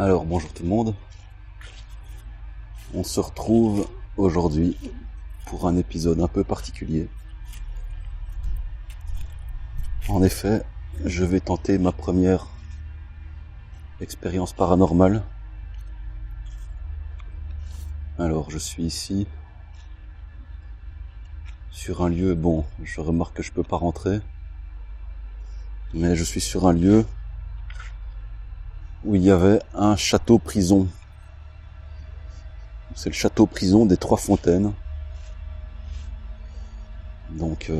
Alors bonjour tout le monde, on se retrouve aujourd'hui pour un épisode un peu particulier. En effet, je vais tenter ma première expérience paranormale. Alors je suis ici sur un lieu, bon, je remarque que je peux pas rentrer, mais je suis sur un lieu où il y avait un château-prison. C'est le château-prison des Trois Fontaines. Donc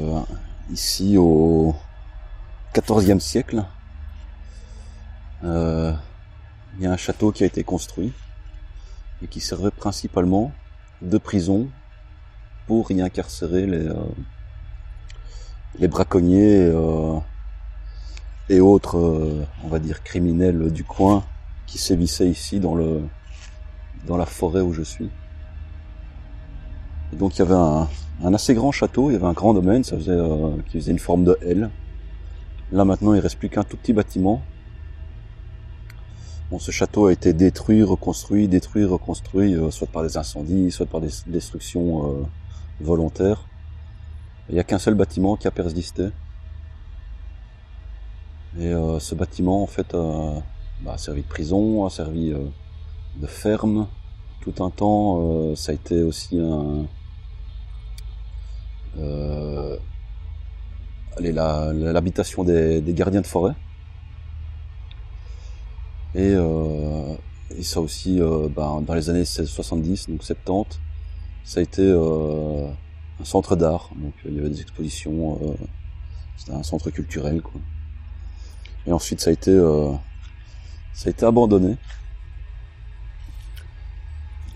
ici au XIVe siècle, il y a un château qui a été construit et qui servait principalement de prison pour y incarcérer les braconniers et autres, on va dire, criminels du coin qui sévissaient ici dans la forêt où je suis. Et donc il y avait un assez grand château, il y avait un grand domaine, qui faisait une forme de L. Là maintenant il reste plus qu'un tout petit bâtiment. Bon, ce château a été détruit, reconstruit, soit par des incendies, soit par des destructions volontaires. Il n'y a qu'un seul bâtiment qui a persisté. Et ce bâtiment en fait a servi de prison, a servi de ferme. Tout un temps, ça a été aussi l'habitation des gardiens de forêt. Et ça aussi, dans les années 70, donc 70, ça a été un centre d'art. Donc il y avait des expositions, c'était un centre culturel, quoi. Et ensuite ça a été abandonné.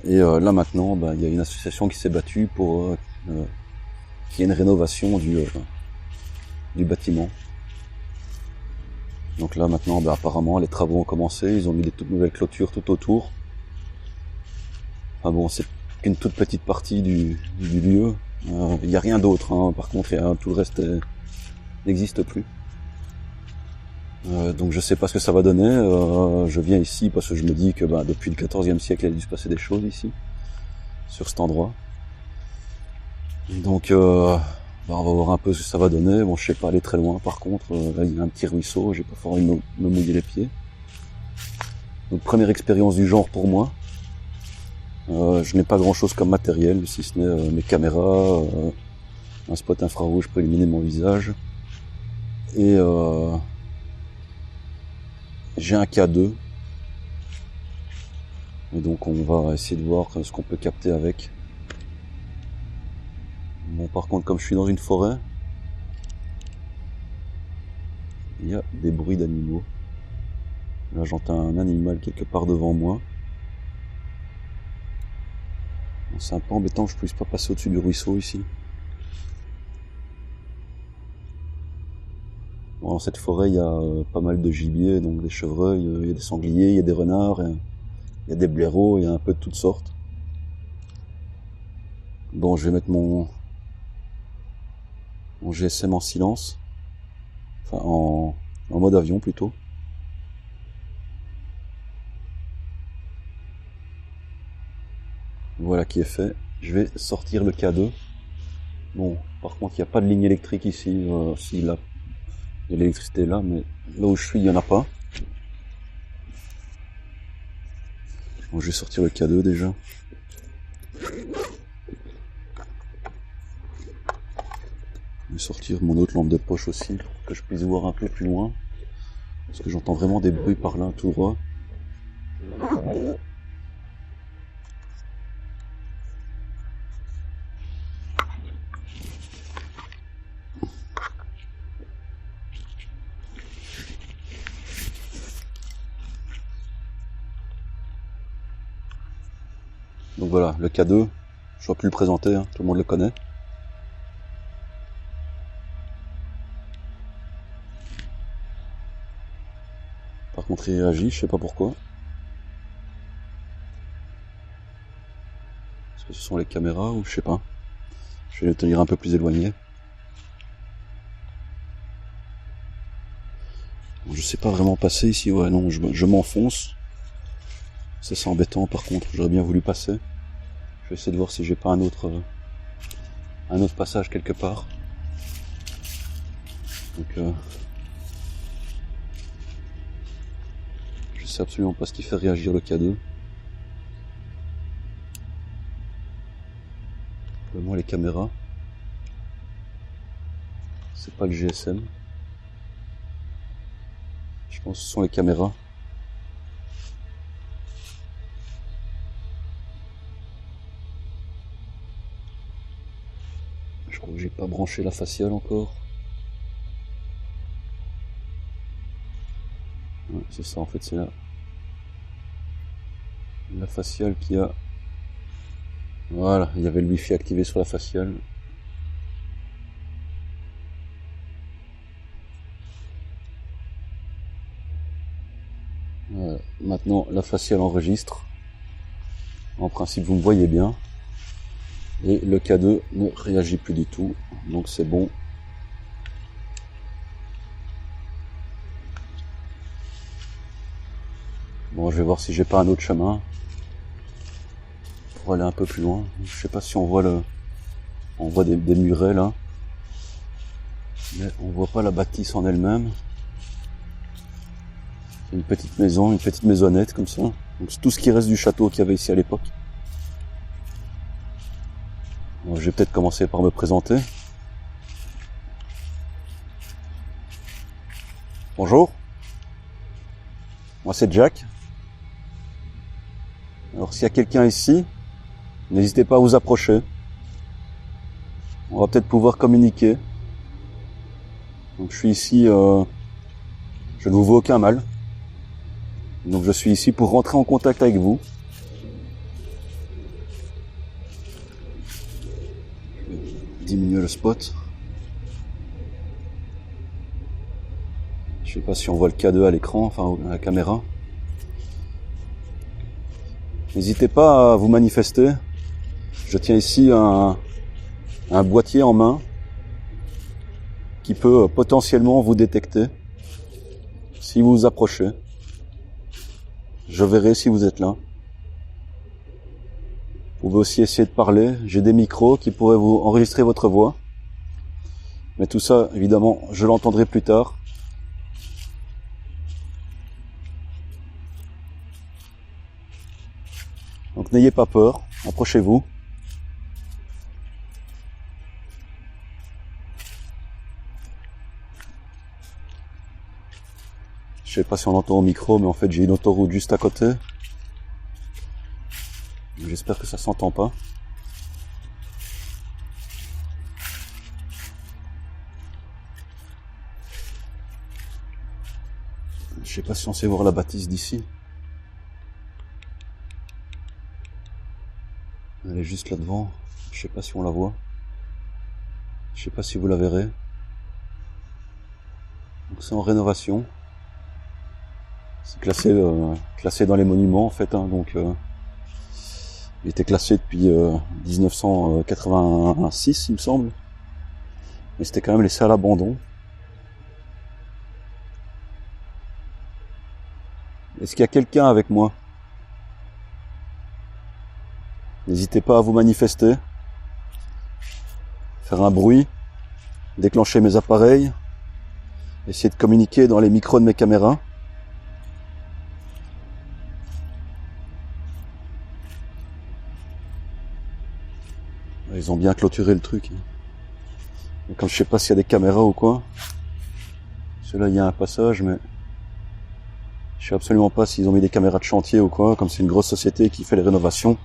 Et là maintenant, il y a une association qui s'est battue pour qu'il y ait une rénovation du bâtiment. Donc là maintenant, apparemment les travaux ont commencé, ils ont mis des toutes nouvelles clôtures tout autour. Enfin bon, c'est qu'une toute petite partie du lieu. Il n'y a rien d'autre, hein. Par contre tout le reste n'existe plus. Donc je sais pas ce que ça va donner. Je viens ici parce que je me dis que depuis le XIVe siècle il a dû se passer des choses ici, sur cet endroit. Donc on va voir un peu ce que ça va donner. Bon, je sais pas aller très loin par contre. Là il y a un petit ruisseau, j'ai pas envie de me mouiller les pieds. Donc première expérience du genre pour moi. Je n'ai pas grand chose comme matériel, si ce n'est mes caméras, un spot infrarouge pour illuminer mon visage. Et j'ai un K2. Et donc on va essayer de voir ce qu'on peut capter avec. Bon, par contre, comme je suis dans une forêt, il y a des bruits d'animaux. Là j'entends un animal quelque part devant moi. Bon, c'est un peu embêtant que je puisse pas passer au-dessus du ruisseau ici. Bon, dans cette forêt il y a pas mal de gibier, donc des chevreuils, il y a des sangliers, il y a des renards, il y a des blaireaux, il y a un peu de toutes sortes. Bon, je vais mettre mon GSM en silence, enfin en mode avion plutôt. Voilà qui est fait. Je vais sortir le K2. Bon, par contre il n'y a pas de ligne électrique ici. Si là, il y a l'électricité là, mais là où je suis il n'y en a pas. Bon, je vais sortir le K2 déjà. Je vais sortir mon autre lampe de poche aussi pour que je puisse voir un peu plus loin. Parce que j'entends vraiment des bruits par là tout droit. Donc voilà, le K2, je ne vais plus le présenter, hein, tout le monde le connaît. Par contre il réagit, je sais pas pourquoi. Est-ce que ce sont les caméras ou je sais pas. Je vais le tenir un peu plus éloigné. Je sais pas vraiment passer ici, ouais non, je m'enfonce. Ça c'est embêtant par contre, j'aurais bien voulu passer. Je vais essayer de voir si j'ai pas un autre passage quelque part. Donc je sais absolument pas ce qui fait réagir le K2. Probablement les caméras. C'est pas le GSM. Je pense que ce sont les caméras. Je crois que j'ai pas branché la faciale encore. Ouais, c'est ça en fait, c'est la faciale qui a... Voilà, il y avait le wifi activé sur la faciale. Voilà. Maintenant la faciale enregistre. En principe vous me voyez bien. Et le K2 ne réagit plus du tout. Donc c'est bon. Bon, je vais voir si j'ai pas un autre chemin pour aller un peu plus loin. Je sais pas si on voit on voit des murets là, mais on voit pas la bâtisse en elle-même. C'est une petite maison, une petite maisonnette comme ça. Donc c'est tout ce qui reste du château qu'il y avait ici à l'époque. Bon, je vais peut-être commencer par me présenter. Bonjour, moi c'est Jack. Alors s'il y a quelqu'un ici, n'hésitez pas à vous approcher. On va peut-être pouvoir communiquer. Donc je suis ici, je ne vous veux aucun mal. Donc je suis ici pour rentrer en contact avec vous. Je vais diminuer le spot. Je sais pas si on voit le K2 à l'écran, enfin à la caméra. N'hésitez pas à vous manifester. Je tiens ici un boîtier en main qui peut potentiellement vous détecter si vous vous approchez. Je verrai si vous êtes là. Vous pouvez aussi essayer de parler. J'ai des micros qui pourraient vous enregistrer votre voix. Mais tout ça, évidemment, je l'entendrai plus tard. Donc n'ayez pas peur, approchez-vous. Je sais pas si on entend au micro, mais en fait j'ai une autoroute juste à côté. J'espère que ça s'entend pas. Je sais pas si on sait voir la bâtisse d'ici. Elle est juste là devant. Je sais pas si on la voit. Je sais pas si vous la verrez. Donc c'est en rénovation. C'est classé dans les monuments en fait. Hein, donc il était classé depuis 1986 il me semble. Mais c'était quand même laissé à l'abandon. Est-ce qu'il y a quelqu'un avec moi? N'hésitez pas à vous manifester, faire un bruit, déclencher mes appareils, essayer de communiquer dans les micros de mes caméras. Ils ont bien clôturé le truc. Et comme je sais pas s'il y a des caméras ou quoi, là il y a un passage, mais je sais absolument pas s'ils ont mis des caméras de chantier ou quoi, comme c'est une grosse société qui fait les rénovations.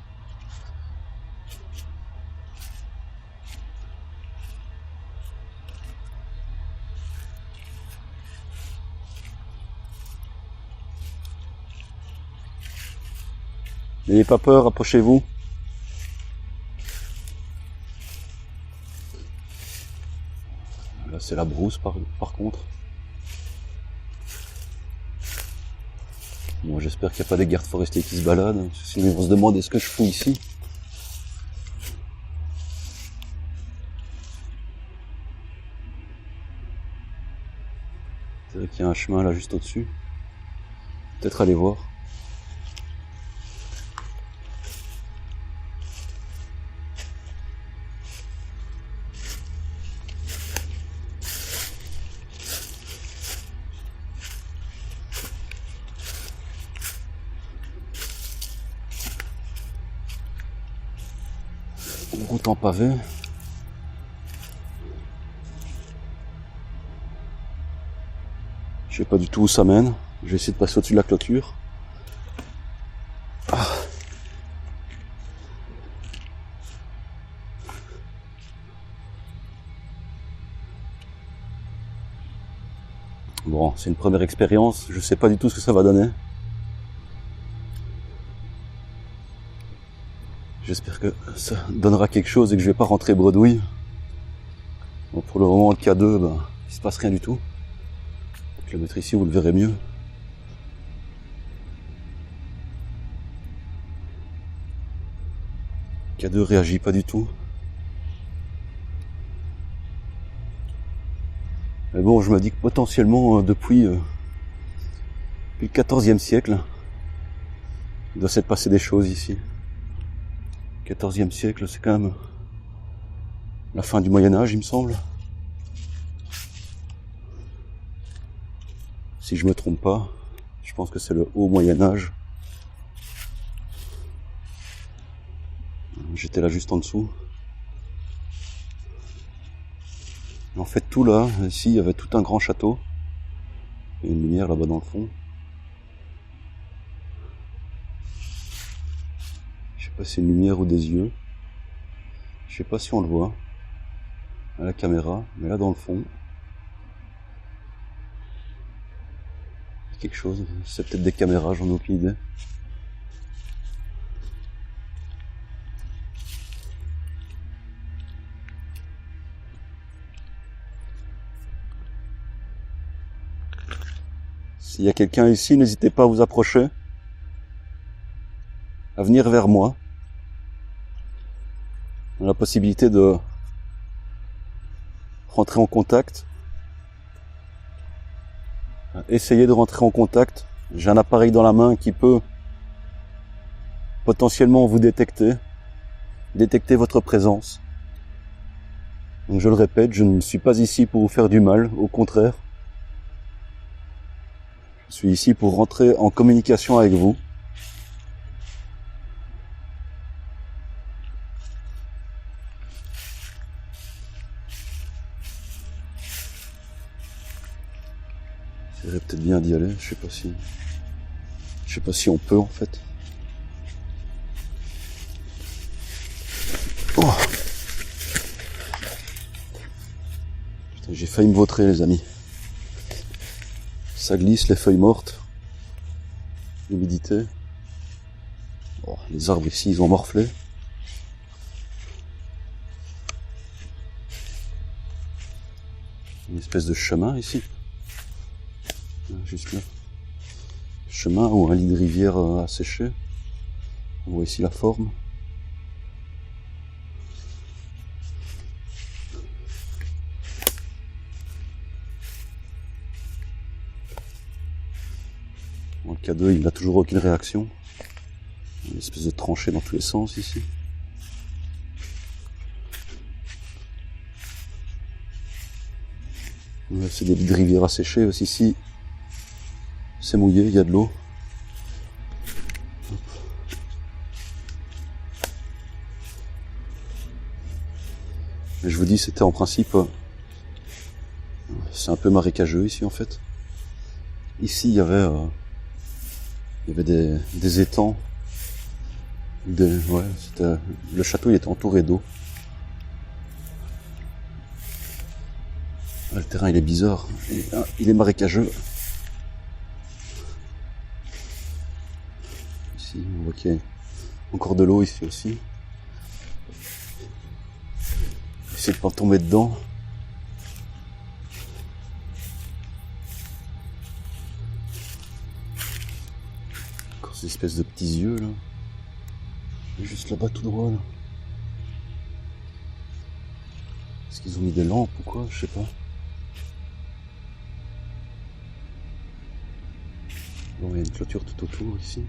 N'ayez pas peur, approchez-vous. Là c'est la brousse par contre. Bon, j'espère qu'il n'y a pas des gardes forestiers qui se baladent, sinon ils vont se demander ce que je fous ici. C'est vrai qu'il y a un chemin là juste au-dessus. Peut-être aller voir. route en pavé. Je sais pas du tout où ça mène. Je vais essayer de passer au-dessus de la clôture. Ah. Bon, c'est une première expérience. Je sais pas du tout ce que ça va donner. J'espère que ça donnera quelque chose et que je vais pas rentrer bredouille. Bon, pour le moment, le K2, ben, il se passe rien du tout. Je vais le mettre ici, vous le verrez mieux. K2 réagit pas du tout. Mais bon, je me dis que potentiellement, depuis le XIVe siècle, il doit s'être passé des choses ici. 14e siècle, c'est quand même la fin du Moyen-Âge, il me semble. Si je me trompe pas, je pense que c'est le haut Moyen-Âge. J'étais là juste en dessous. En fait, tout là, ici, il y avait tout un grand château. Il y a une lumière là-bas dans le fond. Je sais pas si c'est une lumière ou des yeux. Je sais pas si on le voit à la caméra, mais là dans le fond, il y a quelque chose. C'est peut-être des caméras, j'en ai aucune idée. S'il y a quelqu'un ici, n'hésitez pas à vous approcher, à venir vers moi. On a la possibilité de rentrer en contact. Essayez de rentrer en contact. J'ai un appareil dans la main qui peut potentiellement vous détecter votre présence. Donc je le répète, je ne suis pas ici pour vous faire du mal, au contraire. Je suis ici pour rentrer en communication avec vous. J'aurais peut-être bien d'y aller, je sais pas si on peut en fait. Oh. Putain, j'ai failli me vautrer les amis. Ça glisse, les feuilles mortes. L'humidité. Oh, les arbres ici, ils ont morflé. Une espèce de chemin ici. Juste là. Chemin ou un lit de rivière asséché. On voit ici la forme. Bon, le K2, il n'a toujours aucune réaction. Une espèce de tranchée dans tous les sens ici. C'est des lits de rivière asséchés aussi ici. C'est mouillé, il y a de l'eau. Mais je vous dis, c'était en principe... c'est un peu marécageux ici en fait. Ici, il y avait des étangs. Le château il était entouré d'eau. Le terrain il est bizarre. Il est marécageux. Ici, on voit qu'il y a encore de l'eau ici aussi. Essayez de pas tomber dedans. Encore ces espèces de petits yeux là. Juste là-bas tout droit là. Est-ce qu'ils ont mis des lampes ou quoi? Je sais pas. Bon, il y a une clôture tout autour ici.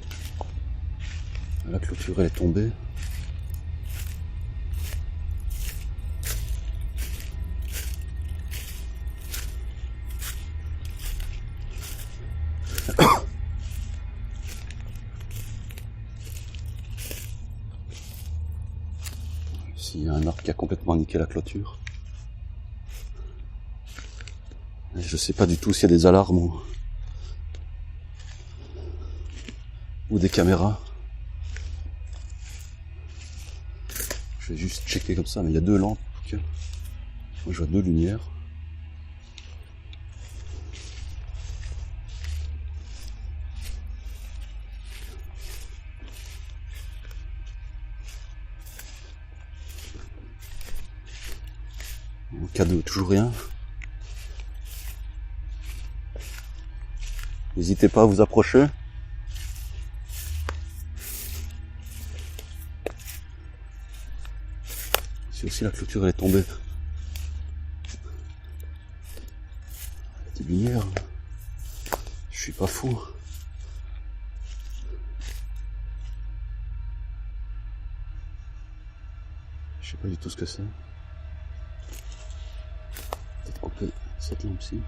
La clôture elle est tombée. Ici, y a un arbre qui a complètement niqué la clôture. Et je sais pas du tout s'il y a des alarmes ou des caméras. Je vais juste checker comme ça, mais il y a deux lampes. Moi je vois deux lumières. En cas de toujours rien. N'hésitez pas à vous approcher. Si aussi la clôture elle est tombée. Des lumières. Je suis pas fou. Je sais pas du tout ce que c'est. Peut-être couper cette lampe-ci.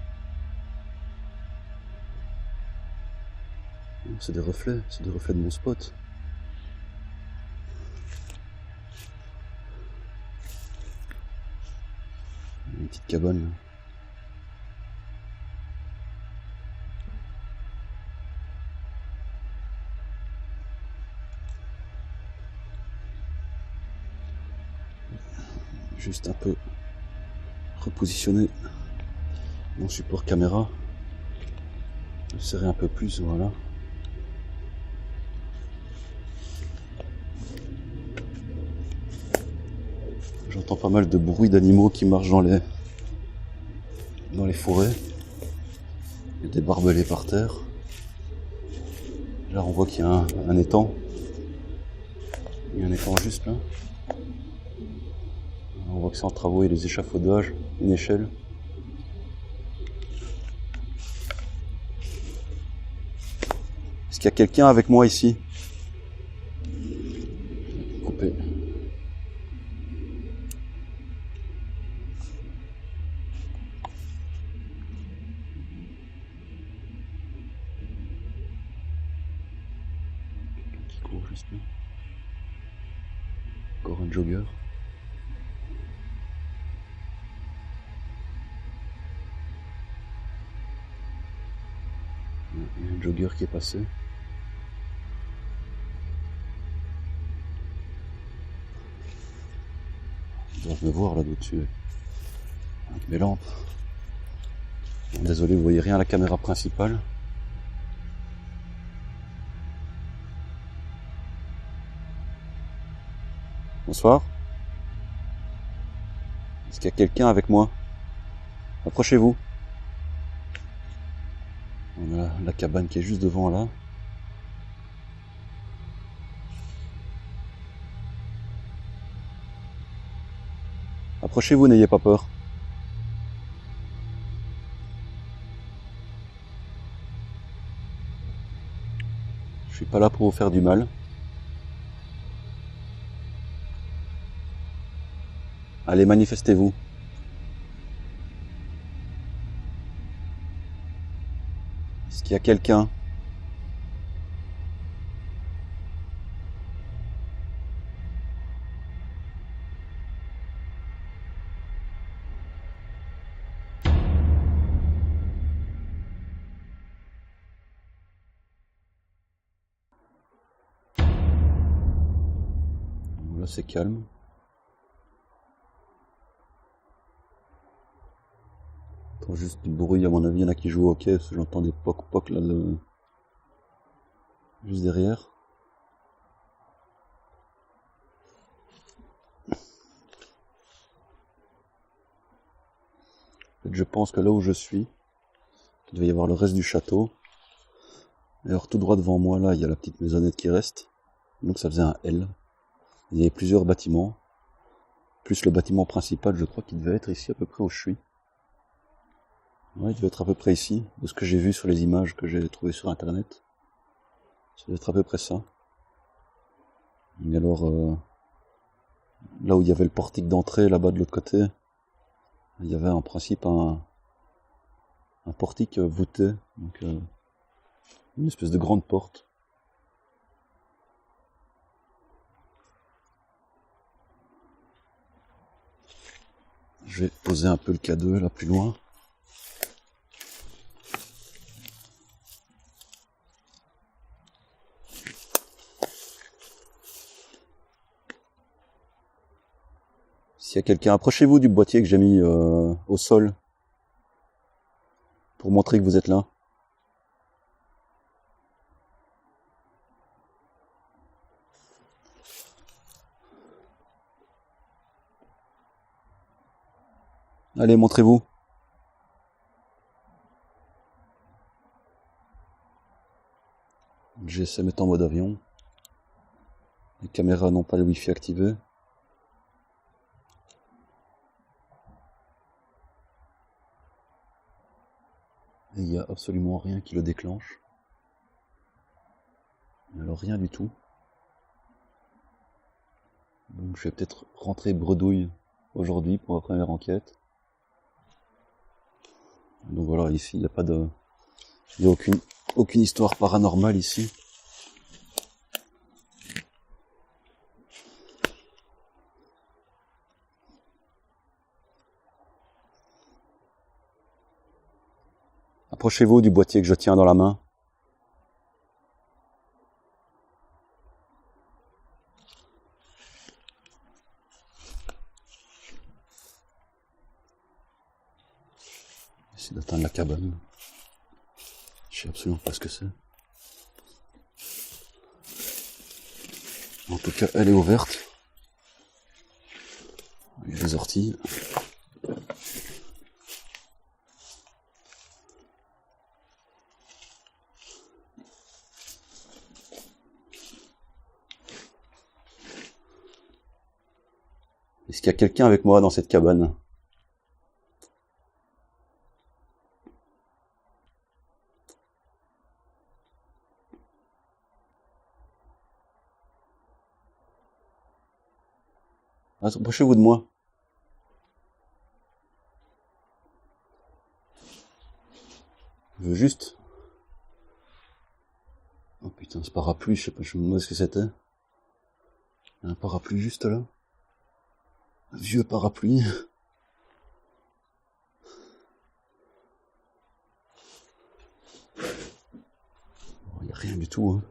C'est des reflets de mon spot. Une petite cabane là. Juste un peu repositionner mon support caméra. Le serrer un peu plus, voilà. J'entends pas mal de bruit d'animaux qui marchent dans les forêts. Il y a des barbelés par terre. Là on voit qu'il y a un étang. Il y a un étang juste là. On voit que c'est en travaux, il y a des échafaudages, une échelle. Est-ce qu'il y a quelqu'un avec moi ici? Couper. Qui court juste là. Encore un jogger. Il y a un jogger qui est passé. Ils doivent me voir là dessus avec mes lampes. Bon, désolé, vous voyez rien à la caméra principale. Bonsoir. Est-ce qu'il y a quelqu'un avec moi? Approchez-vous. On a la cabane qui est juste devant là. Approchez-vous, n'ayez pas peur. Je suis pas là pour vous faire du mal. Allez, manifestez-vous. Est-ce qu'il y a quelqu'un? Là, c'est calme. J'entends juste du bruit, à mon avis, il y en a qui jouent au hockey, parce que j'entends des poc-poc là, juste derrière. En fait, je pense que là où je suis, il devait y avoir le reste du château. Et alors tout droit devant moi, là, il y a la petite maisonnette qui reste. Donc ça faisait un L. Il y avait plusieurs bâtiments. Plus le bâtiment principal, je crois qu'il devait être ici à peu près où je suis. Ouais, il devait être à peu près ici, de ce que j'ai vu sur les images que j'ai trouvées sur internet. Ça devait être à peu près ça. Et alors, là où il y avait le portique d'entrée, là-bas de l'autre côté, il y avait en principe un portique voûté, donc une espèce de grande porte. Je vais poser un peu le K2 là plus loin. S'il y a quelqu'un, approchez-vous du boîtier que j'ai mis au sol pour montrer que vous êtes là. Allez, montrez-vous. Le GSM est en mode avion. Les caméras n'ont pas le Wi-Fi activé. Et il n'y a absolument rien qui le déclenche. Alors rien du tout. Donc je vais peut-être rentrer bredouille aujourd'hui pour la première enquête. Donc voilà, ici il n'y a pas de... Il n'y a aucune histoire paranormale ici. Approchez-vous du boîtier que je tiens dans la main. J'essaie d'atteindre la cabane. Je sais absolument pas ce que c'est. En tout cas, elle est ouverte. Il y a des orties. Est-ce qu'il y a quelqu'un avec moi dans cette cabane? Approchez-vous de moi. Je veux juste... Oh putain, ce parapluie, je sais pas, je me demande ce que c'était. Il y a un parapluie juste là. Un vieux parapluie. Il n'y a rien du tout, hein.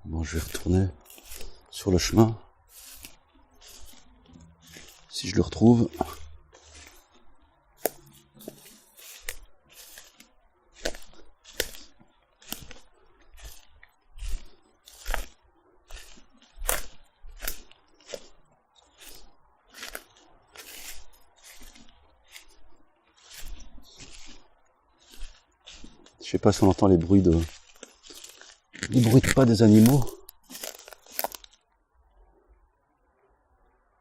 Bon, je vais retourner sur le chemin. Si je le retrouve. Je sais pas si on entend les bruits de pas des animaux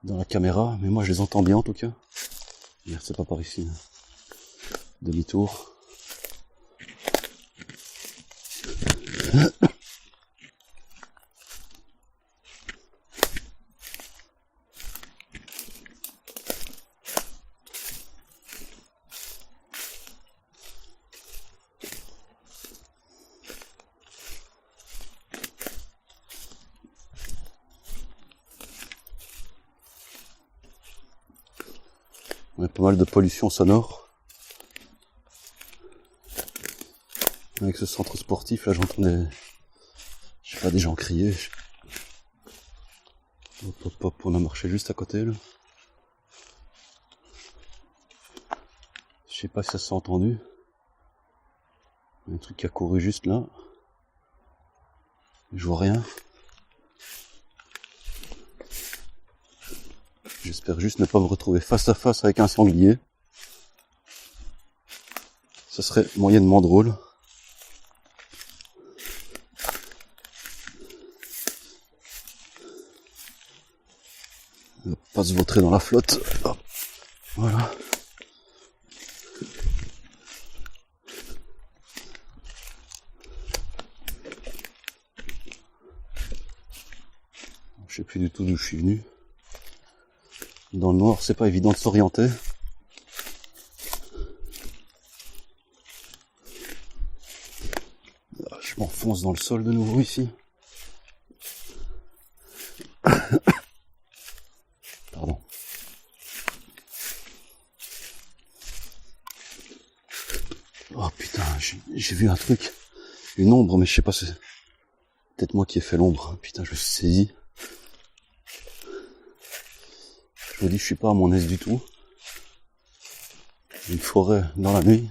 dans la caméra, mais moi je les entends bien en tout cas. Merde, c'est pas par ici. Demi-tour. On a pas mal de pollution sonore. Avec ce centre sportif, là j'entends des gens crier. Hop, hop, hop, on a marché juste à côté là. Je sais pas si ça s'est entendu. Il y a un truc qui a couru juste là. Je vois rien. J'espère juste ne pas me retrouver face à face avec un sanglier. Ce serait moyennement drôle. Pas se vautrer dans la flotte. Hop. Voilà. Je sais plus du tout d'où je suis venu. Dans le noir, c'est pas évident de s'orienter. Je m'enfonce dans le sol de nouveau ici. Pardon. Oh putain, j'ai vu un truc. Une ombre, mais je sais pas si c'est peut-être moi qui ai fait l'ombre. Putain, je me suis saisi. Je vous dis, je suis pas à mon aise du tout. Une forêt dans la nuit,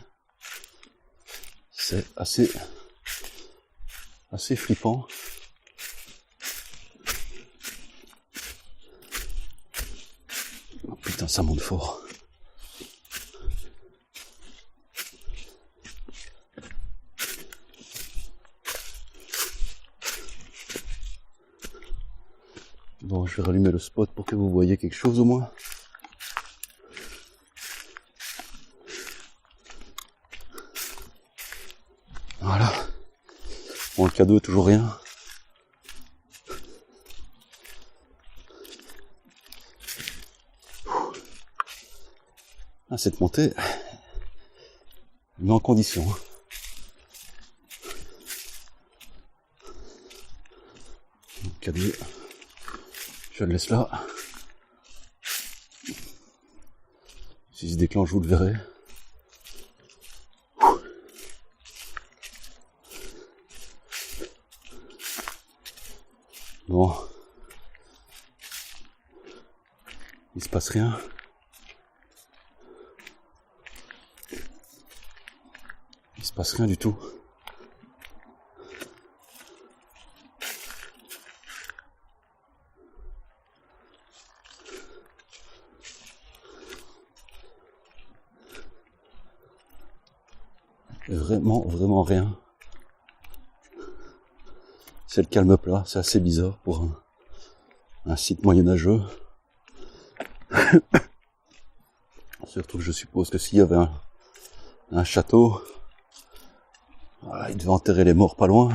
c'est assez flippant. Oh putain, ça monte fort. Bon, je vais rallumer le spot pour que vous voyez quelque chose au moins. Voilà. Bon, le cadeau est toujours rien. Ah, cette montée, elle met en condition. Le cadeau, je le laisse là. S'il se déclenche, vous le verrez. Bon, il se passe rien. Il se passe rien du tout. Vraiment rien. C'est le calme plat, c'est assez bizarre pour un site moyenâgeux. Surtout que je suppose que s'il y avait un château, voilà, il devait enterrer les morts pas loin.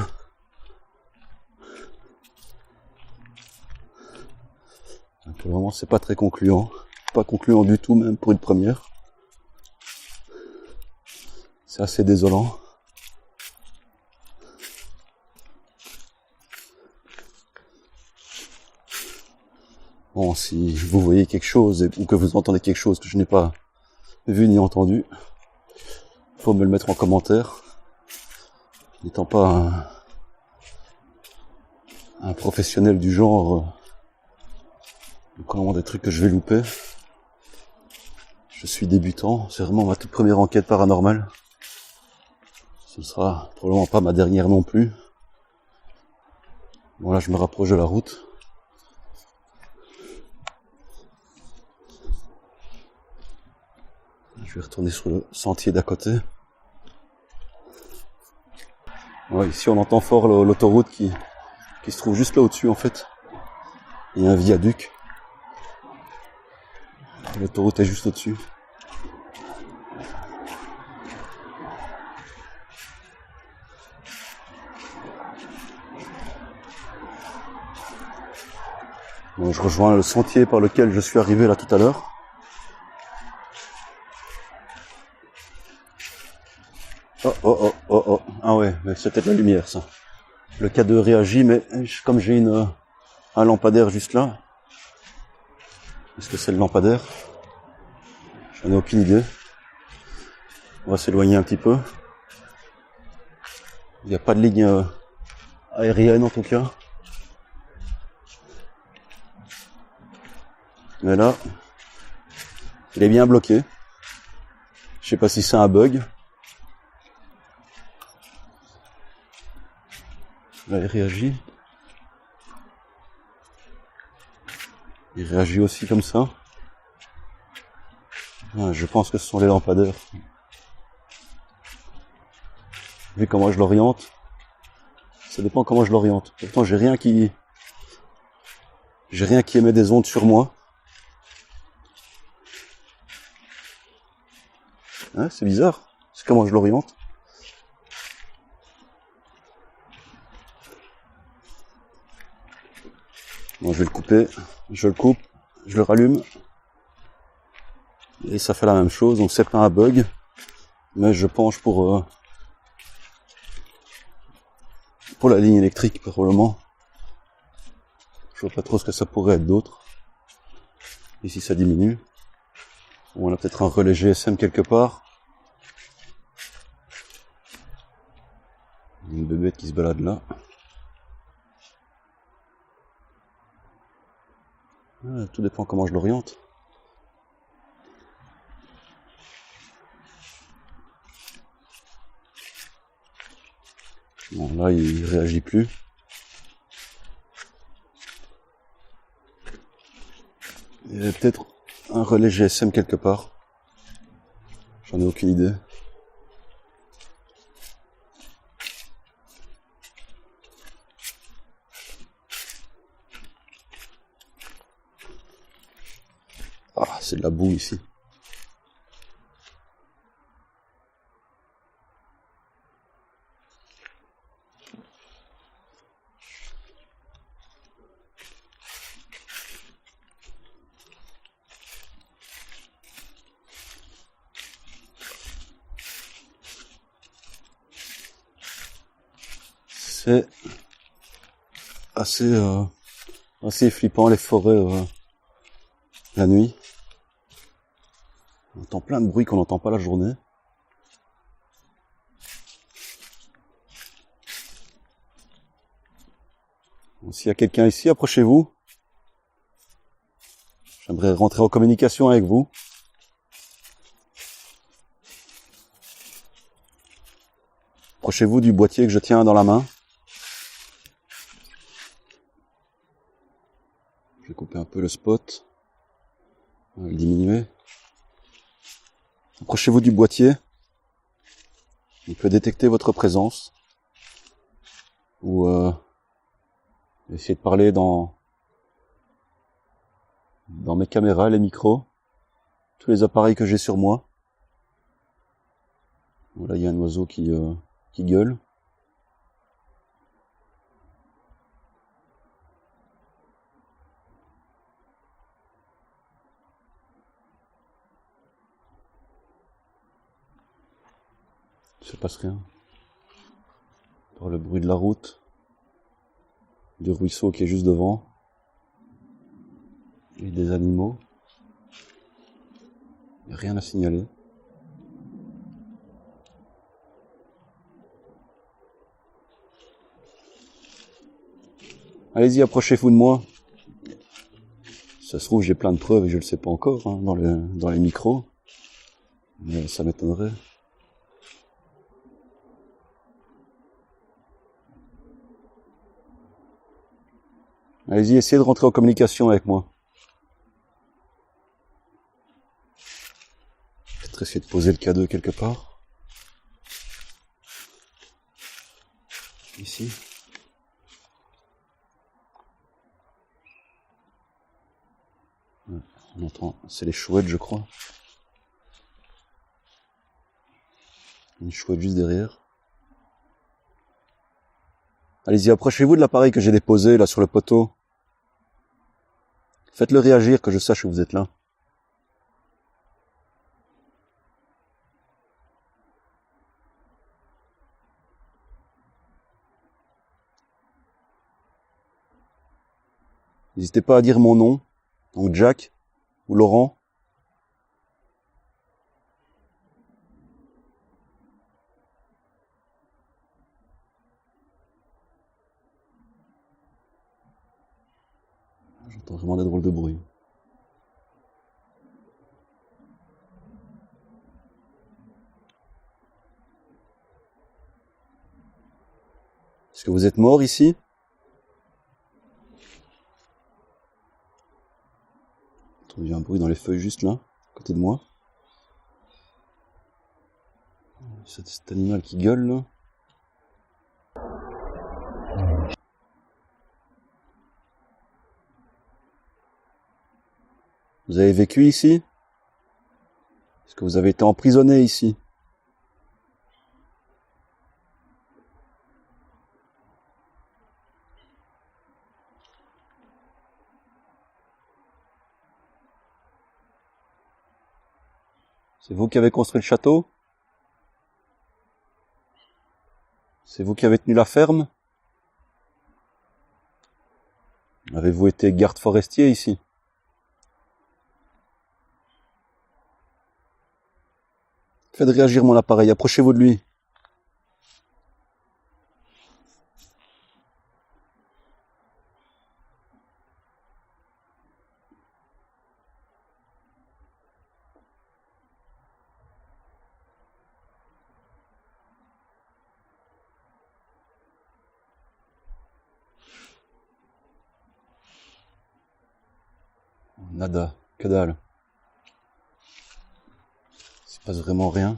Donc vraiment, c'est pas très concluant. Pas concluant du tout, même pour une première. C'est assez désolant. Bon, si vous voyez quelque chose ou que vous entendez quelque chose que je n'ai pas vu ni entendu, faut me le mettre en commentaire. N'étant pas un professionnel du genre, comment des trucs que je vais louper. Je suis débutant, c'est vraiment ma toute première enquête paranormale. Ce ne sera probablement pas ma dernière non plus. Bon là, je me rapproche de la route. Je vais retourner sur le sentier d'à côté. Ouais, ici on entend fort l'autoroute qui se trouve juste là au-dessus en fait. Il y a un viaduc. L'autoroute est juste au-dessus. Bon, je rejoins le sentier par lequel je suis arrivé là tout à l'heure. Oh. Ah ouais, mais c'était de la lumière ça. Le K2 réagit, mais comme j'ai un lampadaire juste là. Est-ce que c'est le lampadaire? J'en ai aucune idée. On va s'éloigner un petit peu. Il n'y a pas de ligne aérienne en tout cas. Mais là, il est bien bloqué. Je sais pas si c'est un bug. Là, il réagit. Il réagit aussi comme ça. Ah, je pense que ce sont les lampadaires. Vu comment je l'oriente, ça dépend comment je l'oriente. Pourtant, j'ai rien qui émet des ondes sur moi. Hein, c'est bizarre. C'est comment je l'oriente. Bon, je vais le couper. Je le coupe. Je le rallume. Et ça fait la même chose. Donc c'est pas un bug. Mais je penche pour la ligne électrique, probablement. Je vois pas trop ce que ça pourrait être d'autre. Ici, ça diminue. Bon, on a peut-être un relais GSM quelque part. Une bébête qui se balade là. Ah, tout dépend comment je l'oriente. Bon, là, il réagit plus. Il y a peut-être un relais GSM quelque part. J'en ai aucune idée. Ah, c'est de la boue ici. C'est assez flippant les forêts la nuit. On entend plein de bruits qu'on n'entend pas la journée. Bon, s'il y a quelqu'un ici, approchez-vous. J'aimerais rentrer en communication avec vous. Approchez-vous du boîtier que je tiens dans la main. Je vais couper un peu le spot. On va le diminuer. Approchez-vous du boîtier. Il peut détecter votre présence. Ou essayer de parler dans mes caméras, les micros, tous les appareils que j'ai sur moi. Voilà, il y a un oiseau qui gueule. Il se passe rien. Par le bruit de la route, du ruisseau qui est juste devant, et des animaux. Il n'y a rien à signaler. Allez-y, approchez-vous de moi. Ça se trouve, j'ai plein de preuves et je le sais pas encore, hein, dans les micros. Mais ça m'étonnerait. Allez-y, essayez de rentrer en communication avec moi. Peut-être essayer de poser le K2 quelque part. Ici. On entend, c'est les chouettes, je crois. Une chouette juste derrière. Allez-y, approchez-vous de l'appareil que j'ai déposé là sur le poteau. Faites-le réagir, que je sache que vous êtes là. N'hésitez pas à dire mon nom, donc Jack ou Laurent. J'entends vraiment des drôles de bruit. Est-ce que vous êtes mort ici? Il y a un bruit dans les feuilles juste là, à côté de moi. Cet animal qui gueule là. Vous avez vécu ici? Est-ce que vous avez été emprisonné ici? C'est vous qui avez construit le château? C'est vous qui avez tenu la ferme? Avez-vous été garde forestier ici? Faites réagir mon appareil, approchez-vous de lui. Nada, que dalle. Il se passe vraiment rien.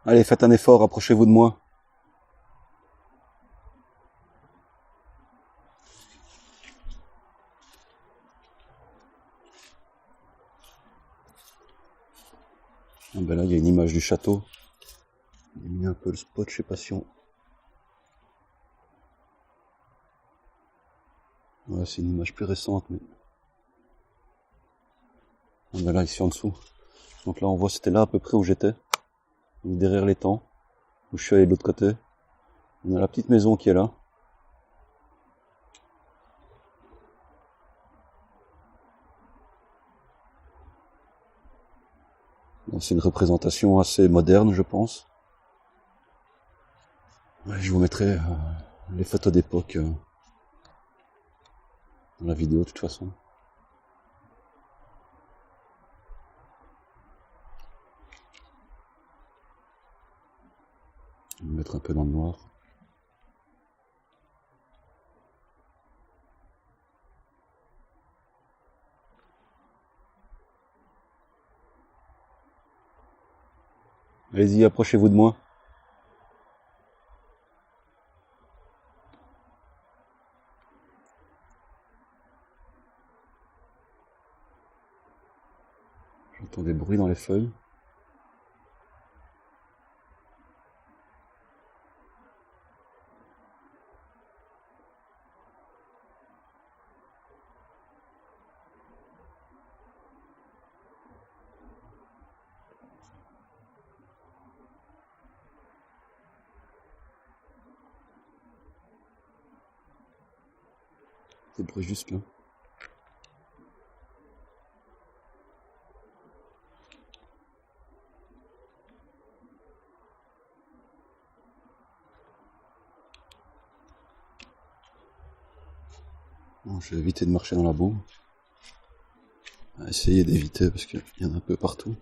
Allez, faites un effort, approchez-vous de moi. Ah ben là, il y a une image du château. J'ai mis un peu le spot, je sais pas si on... Ouais, c'est une image plus récente, mais... Ah ben là, ici en dessous. Donc là, on voit, c'était là à peu près où j'étais. Derrière l'étang, où je suis allé de l'autre côté. On a la petite maison qui est là. C'est une représentation assez moderne, je pense. Ouais, je vous mettrai les photos d'époque dans la vidéo de toute façon. Je vais me mettre un peu dans le noir. Allez-y, approchez-vous de moi. J'entends des bruits dans les feuilles. Des bruits juste là. Bon, je vais éviter de marcher dans la boue. On va essayer d'éviter parce qu'il y en a un peu partout.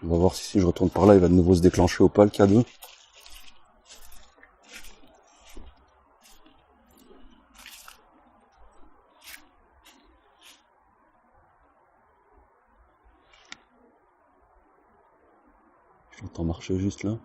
On va voir si je retourne par là, il va de nouveau se déclencher ou pas le K2. J'entends marcher juste là.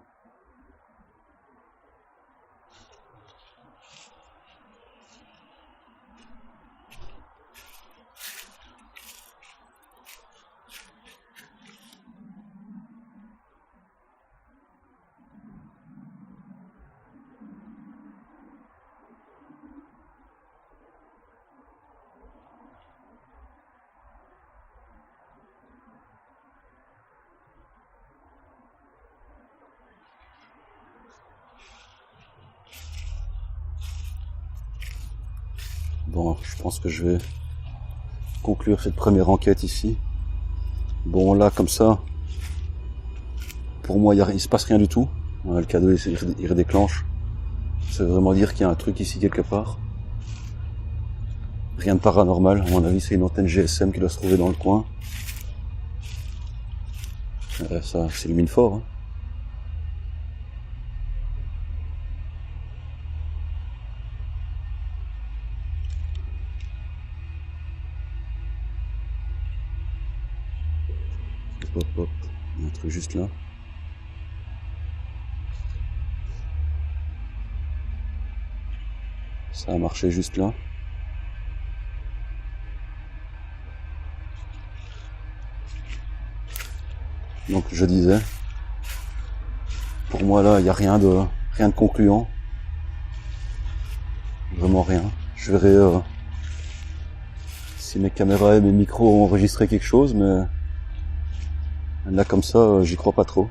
Bon, je pense que je vais conclure cette première enquête ici. Bon, là, comme ça, pour moi, il se passe rien du tout. Le cadeau, il redéclenche. Ça veut vraiment dire qu'il y a un truc ici quelque part. Rien de paranormal. À mon avis, c'est une antenne GSM qui doit se trouver dans le coin. Ça s'illumine fort. Hein. Hop, hop. Il y a un truc juste là. Ça a marché juste là. Donc je disais, pour moi là, il n'y a rien de concluant. Vraiment rien. Je verrai si mes caméras et mes micros ont enregistré quelque chose, mais là comme ça, j'y crois pas trop.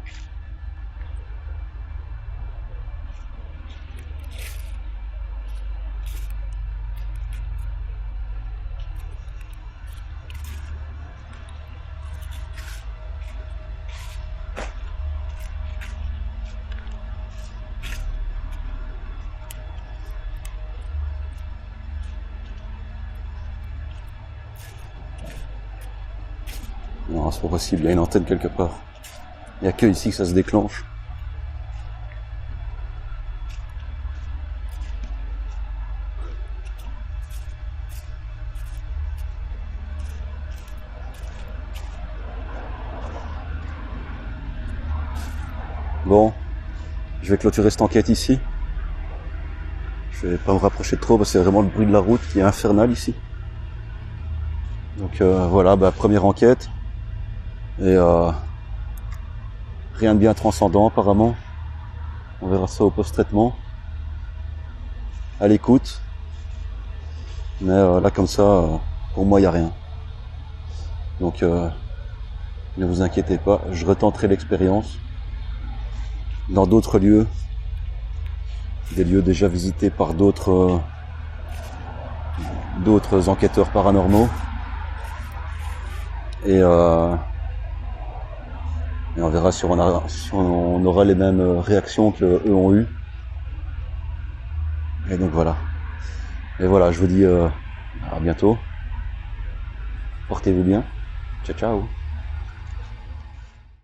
Non, c'est pas possible, il y a une antenne quelque part. Il n'y a que ici que ça se déclenche. Bon, je vais clôturer cette enquête ici. Je vais pas me rapprocher de trop parce que c'est vraiment le bruit de la route qui est infernal ici. Donc voilà, première enquête. Et rien de bien transcendant apparemment. On verra ça au post-traitement. À l'écoute. Mais là comme ça, pour moi il n'y a rien. Donc ne vous inquiétez pas, je retenterai l'expérience dans d'autres lieux. Des lieux déjà visités par d'autres enquêteurs paranormaux. Et on verra si on aura les mêmes réactions que eux ont eu. Et donc voilà. Et voilà, je vous dis à bientôt. Portez-vous bien. Ciao, ciao.